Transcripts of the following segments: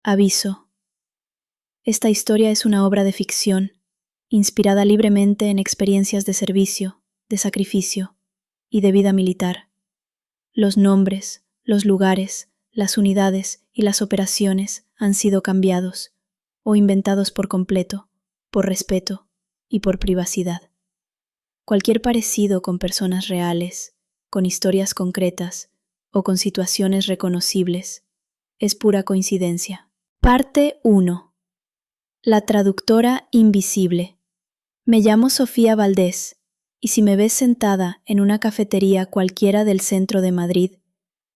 Aviso. Esta historia es una obra de ficción, inspirada libremente en experiencias de servicio, de sacrificio y de vida militar. Los nombres, los lugares, las unidades y las operaciones han sido cambiados o inventados por completo, por respeto y por privacidad. Cualquier parecido con personas reales, con historias concretas o con situaciones reconocibles es pura coincidencia. Parte 1. La traductora invisible. Me llamo Sofía Valdés, y si me ves sentada en una cafetería cualquiera del centro de Madrid,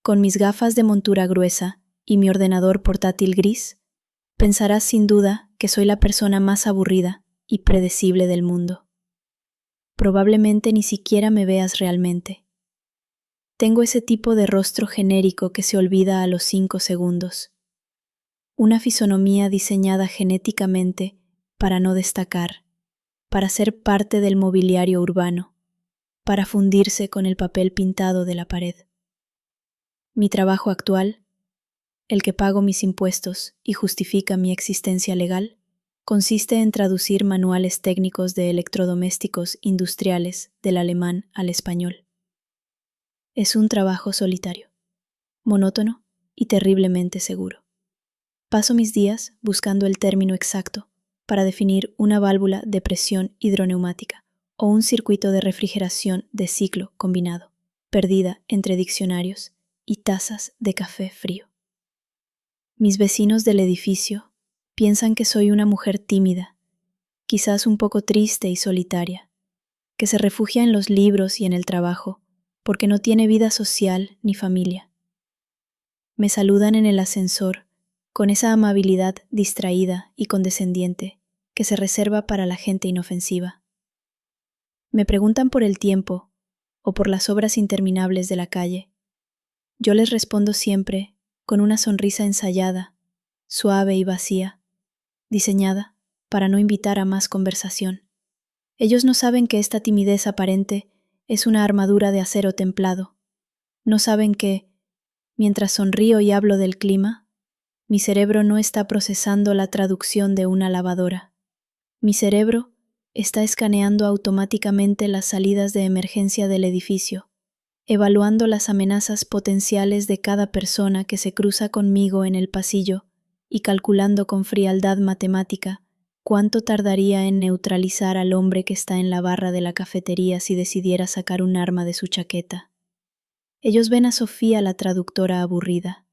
con mis gafas de montura gruesa y mi ordenador portátil gris, pensarás sin duda que soy la persona más aburrida y predecible del mundo. Probablemente ni siquiera me veas realmente. Tengo ese tipo de rostro genérico que se olvida a los 5 segundos. Una fisonomía diseñada genéticamente para no destacar, para ser parte del mobiliario urbano, para fundirse con el papel pintado de la pared. Mi trabajo actual, el que pago mis impuestos y justifica mi existencia legal, consiste en traducir manuales técnicos de electrodomésticos industriales del alemán al español. Es un trabajo solitario, monótono y terriblemente seguro. Paso mis días buscando el término exacto para definir una válvula de presión hidroneumática o un circuito de refrigeración de ciclo combinado, perdida entre diccionarios y tazas de café frío. Mis vecinos del edificio piensan que soy una mujer tímida, quizás un poco triste y solitaria, que se refugia en los libros y en el trabajo porque no tiene vida social ni familia. Me saludan en el ascensor con esa amabilidad distraída y condescendiente que se reserva para la gente inofensiva. Me preguntan por el tiempo o por las obras interminables de la calle. Yo les respondo siempre con una sonrisa ensayada, suave y vacía, diseñada para no invitar a más conversación. Ellos no saben que esta timidez aparente es una armadura de acero templado. No saben que, mientras sonrío y hablo del clima, mi cerebro no está procesando la traducción de una lavadora. Mi cerebro está escaneando automáticamente las salidas de emergencia del edificio, evaluando las amenazas potenciales de cada persona que se cruza conmigo en el pasillo y calculando con frialdad matemática cuánto tardaría en neutralizar al hombre que está en la barra de la cafetería si decidiera sacar un arma de su chaqueta. Ellos ven a Sofía la traductora aburrida.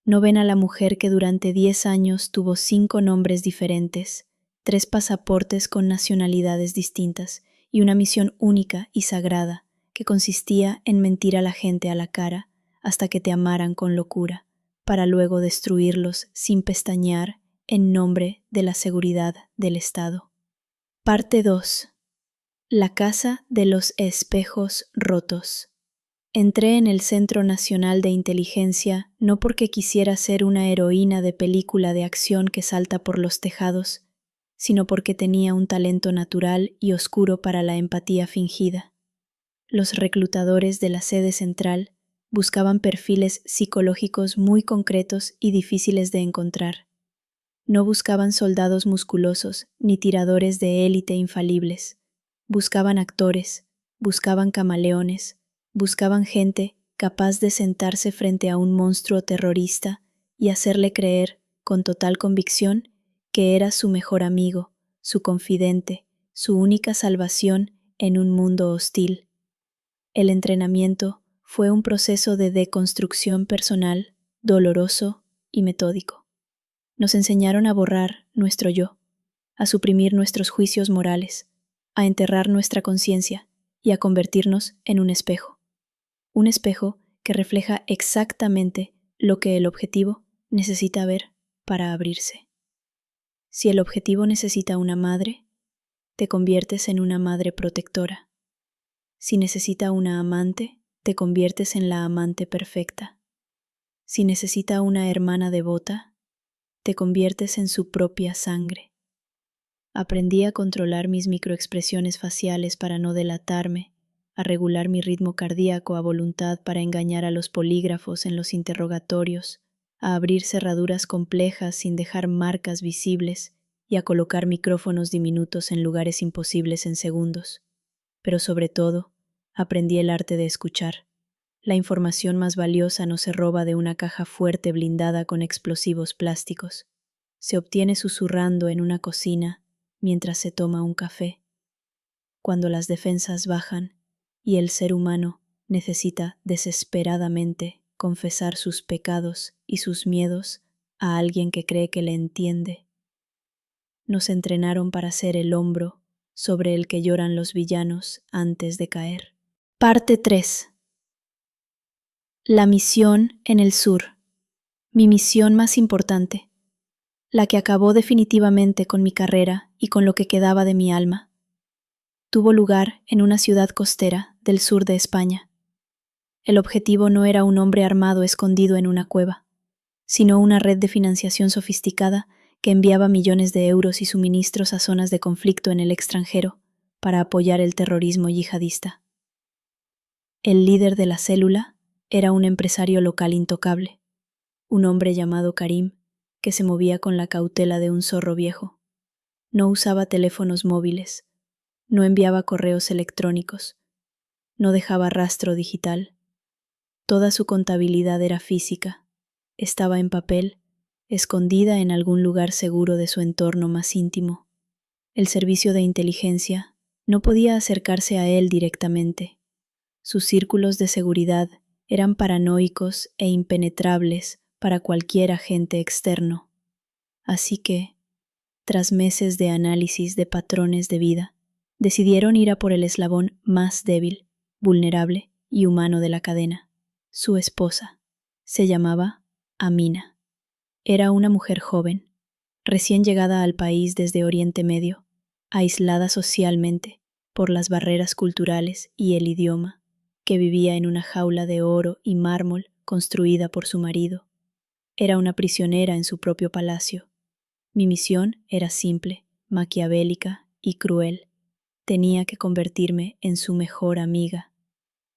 No ven a la mujer que durante 10 años tuvo 5 nombres diferentes, 3 pasaportes con nacionalidades distintas y una misión única y sagrada que consistía en mentir a la gente a la cara hasta que te amaran con locura, para luego destruirlos sin pestañear en nombre de la seguridad del Estado. Parte 2. La casa de los espejos rotos. Entré en el Centro Nacional de Inteligencia no porque quisiera ser una heroína de película de acción que salta por los tejados, sino porque tenía un talento natural y oscuro para la empatía fingida. Los reclutadores de la sede central buscaban perfiles psicológicos muy concretos y difíciles de encontrar. No buscaban soldados musculosos ni tiradores de élite infalibles. Buscaban actores, buscaban camaleones, buscaban gente capaz de sentarse frente a un monstruo terrorista y hacerle creer, con total convicción, que era su mejor amigo, su confidente, su única salvación en un mundo hostil. El entrenamiento fue un proceso de deconstrucción personal, doloroso y metódico. Nos enseñaron a borrar nuestro yo, a suprimir nuestros juicios morales, a enterrar nuestra conciencia y a convertirnos en un espejo que refleja exactamente lo que el objetivo necesita ver para abrirse. Si el objetivo necesita una madre, te conviertes en una madre protectora. Si necesita una amante, te conviertes en la amante perfecta. Si necesita una hermana devota, te conviertes en su propia sangre. Aprendí a controlar mis microexpresiones faciales para no delatarme, a regular mi ritmo cardíaco a voluntad para engañar a los polígrafos en los interrogatorios, a abrir cerraduras complejas sin dejar marcas visibles y a colocar micrófonos diminutos en lugares imposibles en segundos. Pero sobre todo, aprendí el arte de escuchar. La información más valiosa no se roba de una caja fuerte blindada con explosivos plásticos. Se obtiene susurrando en una cocina mientras se toma un café. Cuando las defensas bajan y el ser humano necesita desesperadamente confesar sus pecados y sus miedos a alguien que cree que le entiende. Nos entrenaron para ser el hombro sobre el que lloran los villanos antes de caer. Parte 3. La misión en el sur. Mi misión más importante, la que acabó definitivamente con mi carrera y con lo que quedaba de mi alma, tuvo lugar en una ciudad costera del sur de España. El objetivo no era un hombre armado escondido en una cueva, sino una red de financiación sofisticada que enviaba millones de euros y suministros a zonas de conflicto en el extranjero para apoyar el terrorismo yihadista. El líder de la célula era un empresario local intocable, un hombre llamado Karim, que se movía con la cautela de un zorro viejo. No usaba teléfonos móviles, no enviaba correos electrónicos, no dejaba rastro digital. Toda su contabilidad era física, estaba en papel, escondida en algún lugar seguro de su entorno más íntimo. El servicio de inteligencia no podía acercarse a él directamente. Sus círculos de seguridad eran paranoicos e impenetrables para cualquier agente externo. Así que, tras meses de análisis de patrones de vida, decidieron ir a por el eslabón más débil, vulnerable y humano de la cadena. Su esposa se llamaba Amina. Era una mujer joven, recién llegada al país desde Oriente Medio, aislada socialmente por las barreras culturales y el idioma, que vivía en una jaula de oro y mármol construida por su marido. Era una prisionera en su propio palacio. Mi misión era simple, maquiavélica y cruel. Tenía que convertirme en su mejor amiga.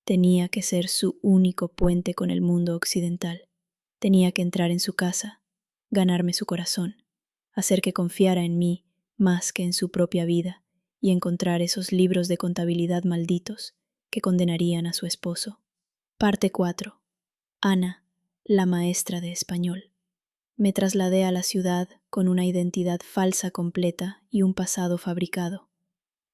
Tenía que ser su único puente con el mundo occidental. Tenía que entrar en su casa, ganarme su corazón, hacer que confiara en mí más que en su propia vida y encontrar esos libros de contabilidad malditos que condenarían a su esposo. Parte 4. Ana, la maestra de español. Me trasladé a la ciudad con una identidad falsa completa y un pasado fabricado.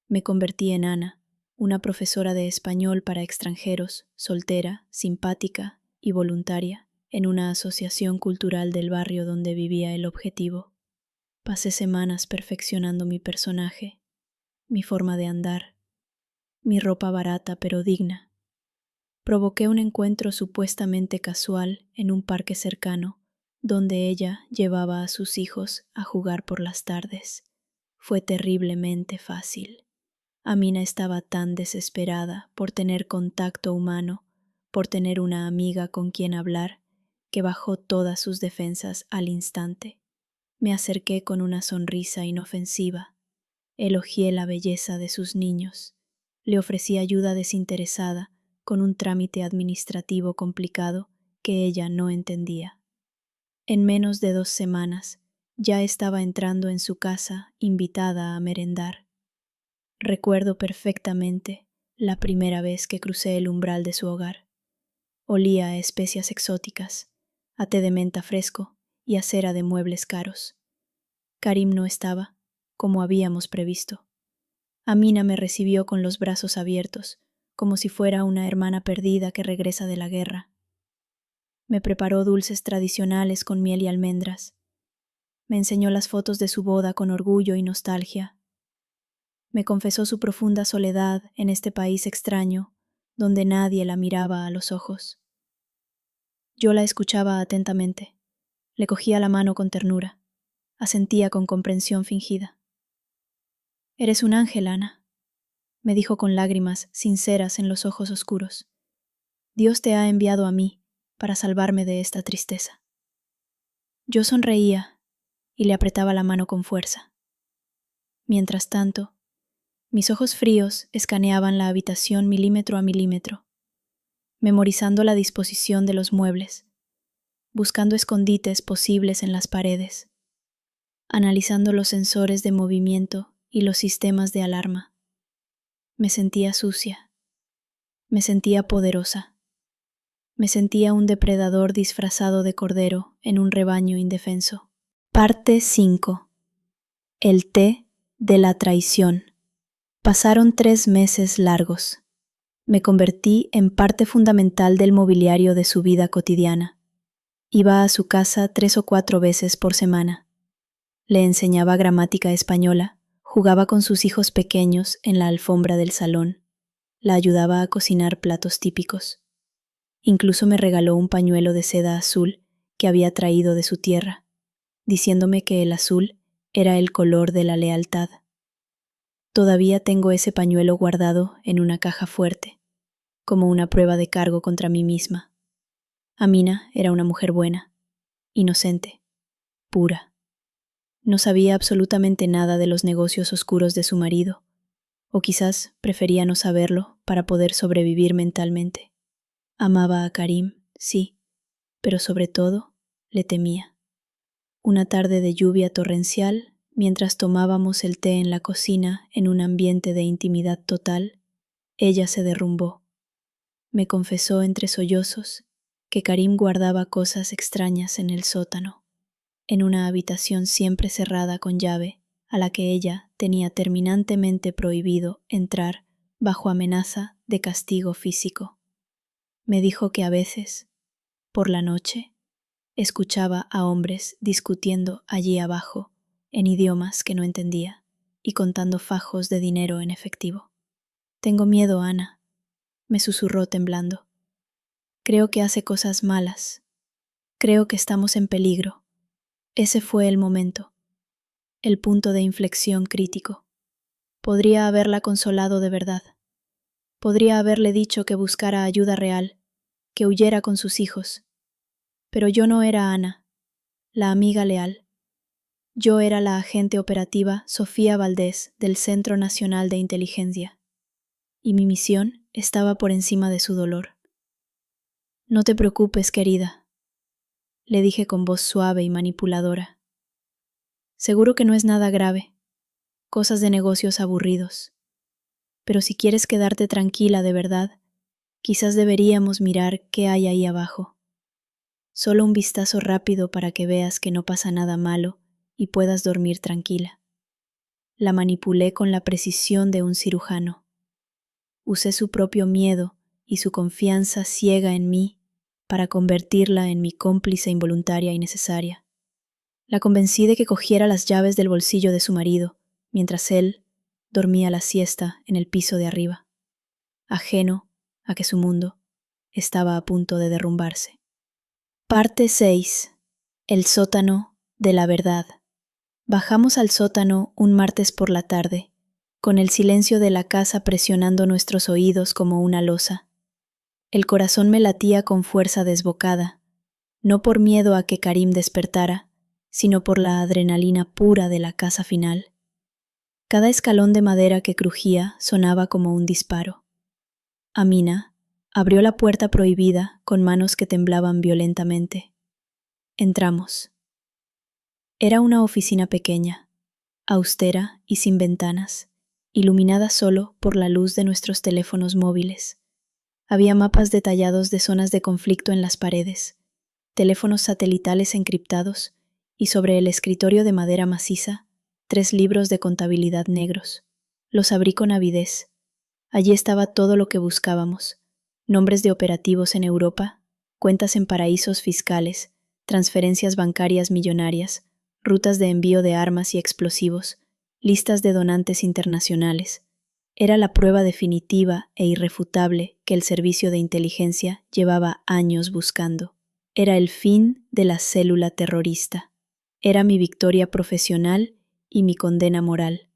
Me convertí en Ana, una profesora de español para extranjeros, soltera, simpática y voluntaria, en una asociación cultural del barrio donde vivía el objetivo. Pasé semanas perfeccionando mi personaje, mi forma de andar, mi ropa barata pero digna. Provoqué un encuentro supuestamente casual en un parque cercano, donde ella llevaba a sus hijos a jugar por las tardes. Fue terriblemente fácil. Amina estaba tan desesperada por tener contacto humano, por tener una amiga con quien hablar, que bajó todas sus defensas al instante. Me acerqué con una sonrisa inofensiva. Elogié la belleza de sus niños. Le ofrecí ayuda desinteresada con un trámite administrativo complicado que ella no entendía. En menos de 2 semanas ya estaba entrando en su casa invitada a merendar. Recuerdo perfectamente la primera vez que crucé el umbral de su hogar. Olía a especias exóticas, a té de menta fresco y a cera de muebles caros. Karim no estaba, como habíamos previsto. Amina me recibió con los brazos abiertos, como si fuera una hermana perdida que regresa de la guerra. Me preparó dulces tradicionales con miel y almendras. Me enseñó las fotos de su boda con orgullo y nostalgia. Me confesó su profunda soledad en este país extraño, donde nadie la miraba a los ojos. Yo la escuchaba atentamente, le cogía la mano con ternura, asentía con comprensión fingida. «Eres un ángel, Ana», me dijo con lágrimas sinceras en los ojos oscuros. «Dios te ha enviado a mí para salvarme de esta tristeza». Yo sonreía y le apretaba la mano con fuerza. Mientras tanto, mis ojos fríos escaneaban la habitación milímetro a milímetro, memorizando la disposición de los muebles, buscando escondites posibles en las paredes, analizando los sensores de movimiento y los sistemas de alarma. Me sentía sucia, me sentía poderosa, me sentía un depredador disfrazado de cordero en un rebaño indefenso. Parte 5. El té de la traición. Pasaron 3 meses largos. Me convertí en parte fundamental del mobiliario de su vida cotidiana. Iba a su casa 3 o 4 veces por semana. Le enseñaba gramática española, jugaba con sus hijos pequeños en la alfombra del salón, la ayudaba a cocinar platos típicos. Incluso me regaló un pañuelo de seda azul que había traído de su tierra, diciéndome que el azul era el color de la lealtad. Todavía tengo ese pañuelo guardado en una caja fuerte, como una prueba de cargo contra mí misma. Amina era una mujer buena, inocente, pura. No sabía absolutamente nada de los negocios oscuros de su marido, o quizás prefería no saberlo para poder sobrevivir mentalmente. Amaba a Karim, sí, pero sobre todo le temía. Una tarde de lluvia torrencial, mientras tomábamos el té en la cocina en un ambiente de intimidad total, ella se derrumbó. Me confesó entre sollozos que Karim guardaba cosas extrañas en el sótano, en una habitación siempre cerrada con llave, a la que ella tenía terminantemente prohibido entrar bajo amenaza de castigo físico. Me dijo que a veces, por la noche, escuchaba a hombres discutiendo allí abajo, en idiomas que no entendía, y contando fajos de dinero en efectivo. «Tengo miedo, Ana», me susurró temblando. «Creo que hace cosas malas. Creo que estamos en peligro». Ese fue el momento, el punto de inflexión crítico. Podría haberla consolado de verdad. Podría haberle dicho que buscara ayuda real, que huyera con sus hijos. Pero yo no era Ana, la amiga leal. Yo era la agente operativa Sofía Valdés del Centro Nacional de Inteligencia, y mi misión estaba por encima de su dolor. «No te preocupes, querida», le dije con voz suave y manipuladora. «Seguro que no es nada grave, cosas de negocios aburridos. Pero si quieres quedarte tranquila de verdad, quizás deberíamos mirar qué hay ahí abajo. Solo un vistazo rápido para que veas que no pasa nada malo y puedas dormir tranquila». La manipulé con la precisión de un cirujano. Usé su propio miedo y su confianza ciega en mí para convertirla en mi cómplice involuntaria y necesaria. La convencí de que cogiera las llaves del bolsillo de su marido, mientras él dormía la siesta en el piso de arriba, ajeno a que su mundo estaba a punto de derrumbarse. Parte 6. El sótano de la verdad. Bajamos al sótano un martes por la tarde, con el silencio de la casa presionando nuestros oídos como una losa. El corazón me latía con fuerza desbocada, no por miedo a que Karim despertara, sino por la adrenalina pura de la casa final. Cada escalón de madera que crujía sonaba como un disparo. Amina abrió la puerta prohibida con manos que temblaban violentamente. Entramos. Era una oficina pequeña, austera y sin ventanas, iluminada solo por la luz de nuestros teléfonos móviles. Había mapas detallados de zonas de conflicto en las paredes, teléfonos satelitales encriptados y sobre el escritorio de madera maciza, 3 libros de contabilidad negros. Los abrí con avidez. Allí estaba todo lo que buscábamos: nombres de operativos en Europa, cuentas en paraísos fiscales, transferencias bancarias millonarias, rutas de envío de armas y explosivos, listas de donantes internacionales. Era la prueba definitiva e irrefutable que el servicio de inteligencia llevaba años buscando. Era el fin de la célula terrorista. Era mi victoria profesional y mi condena moral.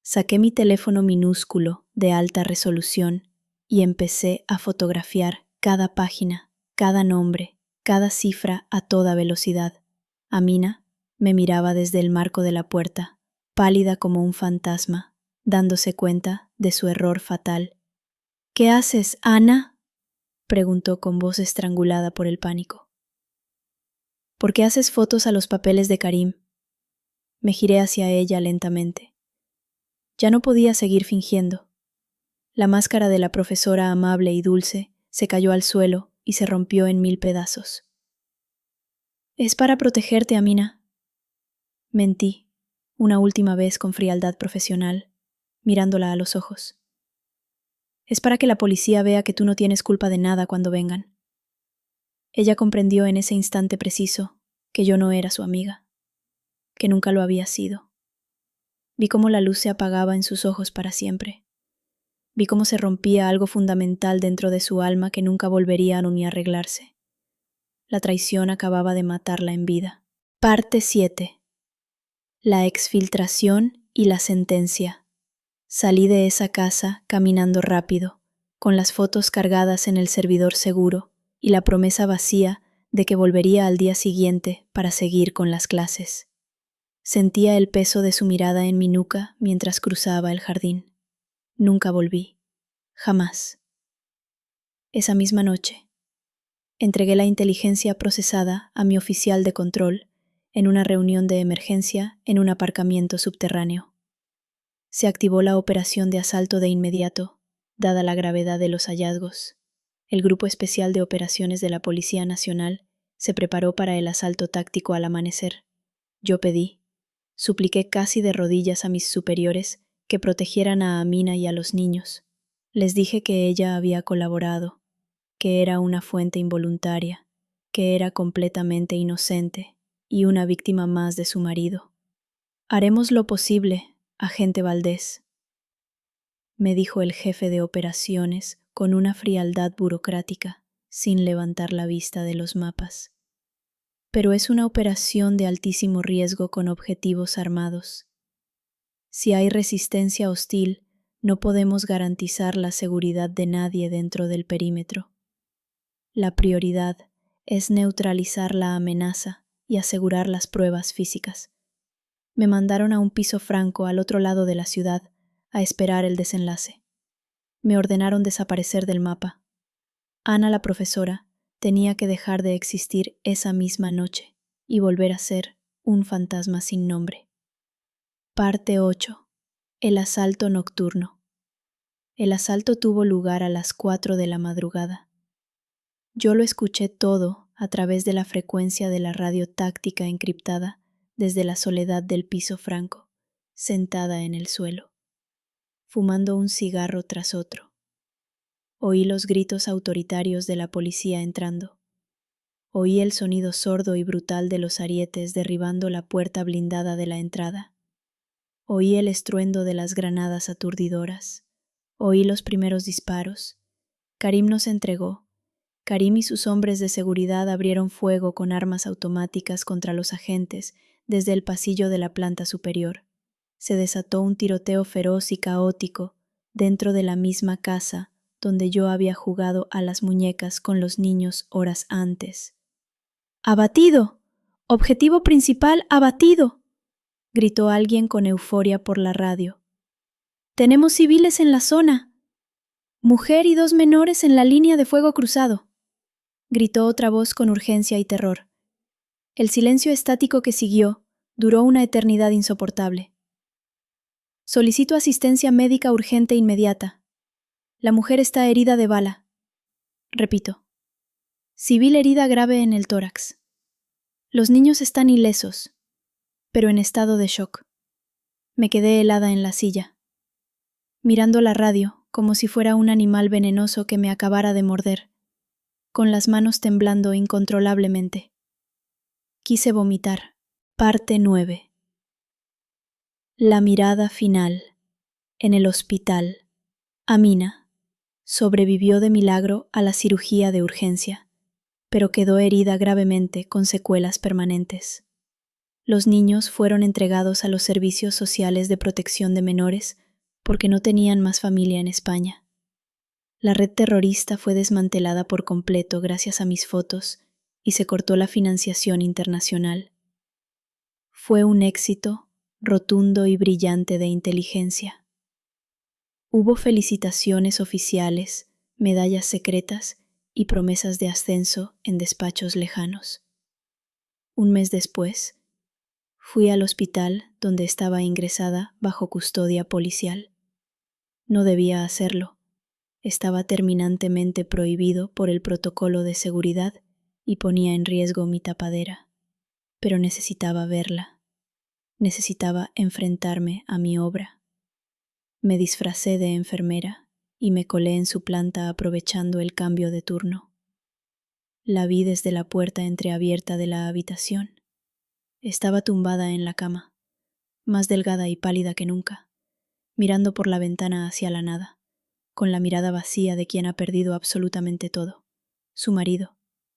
Saqué mi teléfono minúsculo de alta resolución y empecé a fotografiar cada página, cada nombre, cada cifra a toda velocidad. Amina me miraba desde el marco de la puerta, pálida como un fantasma, dándose cuenta de su error fatal. «¿Qué haces, Ana?», preguntó con voz estrangulada por el pánico. ¿Por qué haces fotos a los papeles de Karim? Me giré hacia ella lentamente. Ya no podía seguir fingiendo. La máscara de la profesora amable y dulce se cayó al suelo y se rompió en 1000 pedazos. Es para protegerte, Amina. Mentí, una última vez con frialdad profesional, mirándola a los ojos. Es para que la policía vea que tú no tienes culpa de nada cuando vengan. Ella comprendió en ese instante preciso que yo no era su amiga, que nunca lo había sido. Vi cómo la luz se apagaba en sus ojos para siempre. Vi cómo se rompía algo fundamental dentro de su alma que nunca volvería a ni arreglarse. La traición acababa de matarla en vida. Parte 7. La exfiltración y la sentencia. Salí de esa casa caminando rápido, con las fotos cargadas en el servidor seguro y la promesa vacía de que volvería al día siguiente para seguir con las clases. Sentía el peso de su mirada en mi nuca mientras cruzaba el jardín. Nunca volví. Jamás. Esa misma noche, entregué la inteligencia procesada a mi oficial de control en una reunión de emergencia en un aparcamiento subterráneo. Se activó la operación de asalto de inmediato, dada la gravedad de los hallazgos. El Grupo Especial de Operaciones de la Policía Nacional se preparó para el asalto táctico al amanecer. Yo pedí, supliqué casi de rodillas a mis superiores que protegieran a Amina y a los niños. Les dije que ella había colaborado, que era una fuente involuntaria, que era completamente inocente y una víctima más de su marido. Haremos lo posible, agente Valdés, me dijo el jefe de operaciones con una frialdad burocrática, sin levantar la vista de los mapas. Pero es una operación de altísimo riesgo con objetivos armados. Si hay resistencia hostil, no podemos garantizar la seguridad de nadie dentro del perímetro. La prioridad es neutralizar la amenaza y asegurar las pruebas físicas. Me mandaron a un piso franco al otro lado de la ciudad a esperar el desenlace. Me ordenaron desaparecer del mapa. Ana, la profesora, tenía que dejar de existir esa misma noche y volver a ser un fantasma sin nombre. Parte 8. El asalto nocturno. El asalto tuvo lugar a las 4 de la madrugada. Yo lo escuché todo a través de la frecuencia de la radio táctica encriptada desde la soledad del piso franco, sentada en el suelo, fumando un cigarro tras otro. Oí los gritos autoritarios de la policía entrando. Oí el sonido sordo y brutal de los arietes derribando la puerta blindada de la entrada. Oí el estruendo de las granadas aturdidoras. Oí los primeros disparos. Karim nos entregó. Karim y sus hombres de seguridad abrieron fuego con armas automáticas contra los agentes desde el pasillo de la planta superior. Se desató un tiroteo feroz y caótico dentro de la misma casa donde yo había jugado a las muñecas con los niños horas antes. ¡Abatido! ¡Objetivo principal abatido!, gritó alguien con euforia por la radio. ¡Tenemos civiles en la zona! ¡Mujer y 2 menores en la línea de fuego cruzado!, gritó otra voz con urgencia y terror. El silencio estático que siguió duró una eternidad insoportable. Solicito asistencia médica urgente inmediata. La mujer está herida de bala. Repito. Civil herida grave en el tórax. Los niños están ilesos, pero en estado de shock. Me quedé helada en la silla, mirando la radio como si fuera un animal venenoso que me acabara de morder, con las manos temblando incontrolablemente. Quise vomitar. Parte 9. La mirada final. En el hospital. Amina sobrevivió de milagro a la cirugía de urgencia, pero quedó herida gravemente con secuelas permanentes. Los niños fueron entregados a los servicios sociales de protección de menores porque no tenían más familia en España. La red terrorista fue desmantelada por completo gracias a mis fotos y se cortó la financiación internacional. Fue un éxito rotundo y brillante de inteligencia. Hubo felicitaciones oficiales, medallas secretas y promesas de ascenso en despachos lejanos. Un mes después, fui al hospital donde estaba ingresada bajo custodia policial. No debía hacerlo. Estaba terminantemente prohibido por el protocolo de seguridad y ponía en riesgo mi tapadera. Pero necesitaba verla. Necesitaba enfrentarme a mi obra. Me disfracé de enfermera y me colé en su planta aprovechando el cambio de turno. La vi desde la puerta entreabierta de la habitación. Estaba tumbada en la cama, más delgada y pálida que nunca, mirando por la ventana hacia la nada, con la mirada vacía de quien ha perdido absolutamente todo: su marido,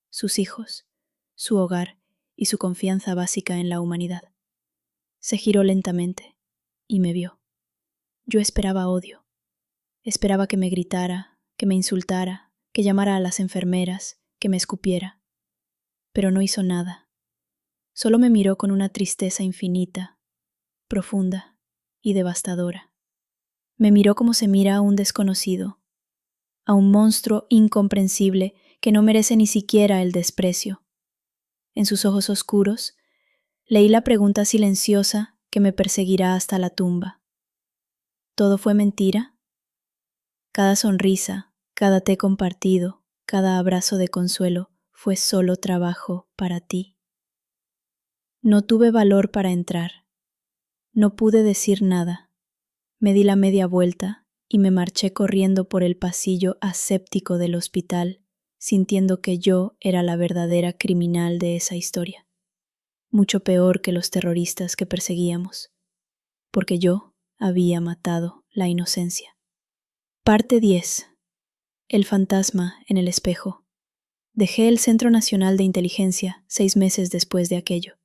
sus hijos, su hogar y su confianza básica en la humanidad. Se giró lentamente y me vio. Yo esperaba odio. Esperaba que me gritara, que me insultara, que llamara a las enfermeras, que me escupiera. Pero no hizo nada. Solo me miró con una tristeza infinita, profunda y devastadora. Me miró como se mira a un desconocido, a un monstruo incomprensible que no merece ni siquiera el desprecio. En sus ojos oscuros leí la pregunta silenciosa que me perseguirá hasta la tumba. ¿Todo fue mentira? Cada sonrisa, cada té compartido, cada abrazo de consuelo fue solo trabajo para ti. No tuve valor para entrar. No pude decir nada. Me di la media vuelta y me marché corriendo por el pasillo aséptico del hospital, sintiendo que yo era la verdadera criminal de esa historia. Mucho peor que los terroristas que perseguíamos, porque yo había matado la inocencia. Parte 10. El fantasma en el espejo. Dejé el Centro Nacional de Inteligencia 6 meses después de aquello.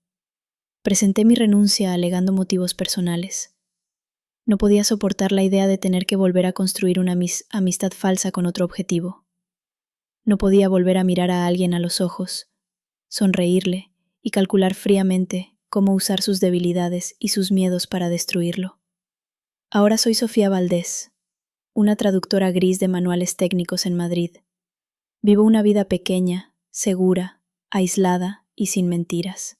Presenté mi renuncia alegando motivos personales. No podía soportar la idea de tener que volver a construir una amistad falsa con otro objetivo. No podía volver a mirar a alguien a los ojos, sonreírle y calcular fríamente cómo usar sus debilidades y sus miedos para destruirlo. Ahora soy Sofía Valdés, una traductora gris de manuales técnicos en Madrid. Vivo una vida pequeña, segura, aislada y sin mentiras.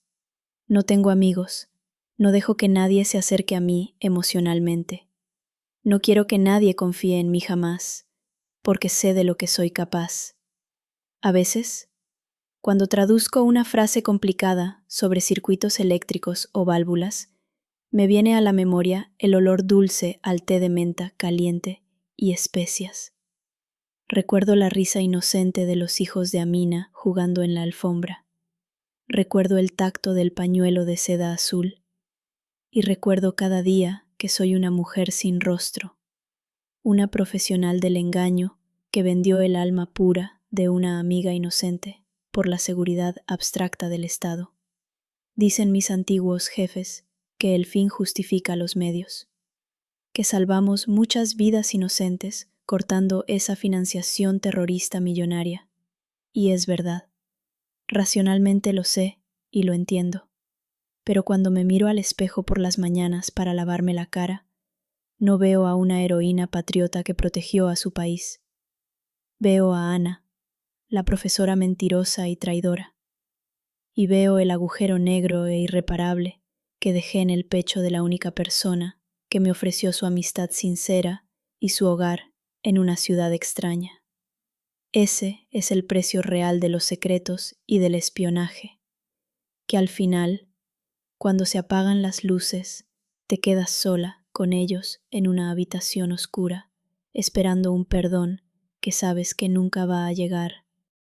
No tengo amigos. No dejo que nadie se acerque a mí emocionalmente. No quiero que nadie confíe en mí jamás, porque sé de lo que soy capaz. A veces, cuando traduzco una frase complicada sobre circuitos eléctricos o válvulas, me viene a la memoria el olor dulce al té de menta caliente y especias. Recuerdo la risa inocente de los hijos de Amina jugando en la alfombra. Recuerdo el tacto del pañuelo de seda azul. Y recuerdo cada día que soy una mujer sin rostro, una profesional del engaño que vendió el alma pura de una amiga inocente por la seguridad abstracta del Estado. Dicen mis antiguos jefes que el fin justifica los medios, que salvamos muchas vidas inocentes cortando esa financiación terrorista millonaria. Y es verdad. Racionalmente lo sé y lo entiendo. Pero cuando me miro al espejo por las mañanas para lavarme la cara, no veo a una heroína patriota que protegió a su país. Veo a Ana, la profesora mentirosa y traidora. Y veo el agujero negro e irreparable que dejé en el pecho de la única persona que me ofreció su amistad sincera y su hogar en una ciudad extraña. Ese es el precio real de los secretos y del espionaje, que al final, cuando se apagan las luces, te quedas sola con ellos en una habitación oscura, esperando un perdón que sabes que nunca va a llegar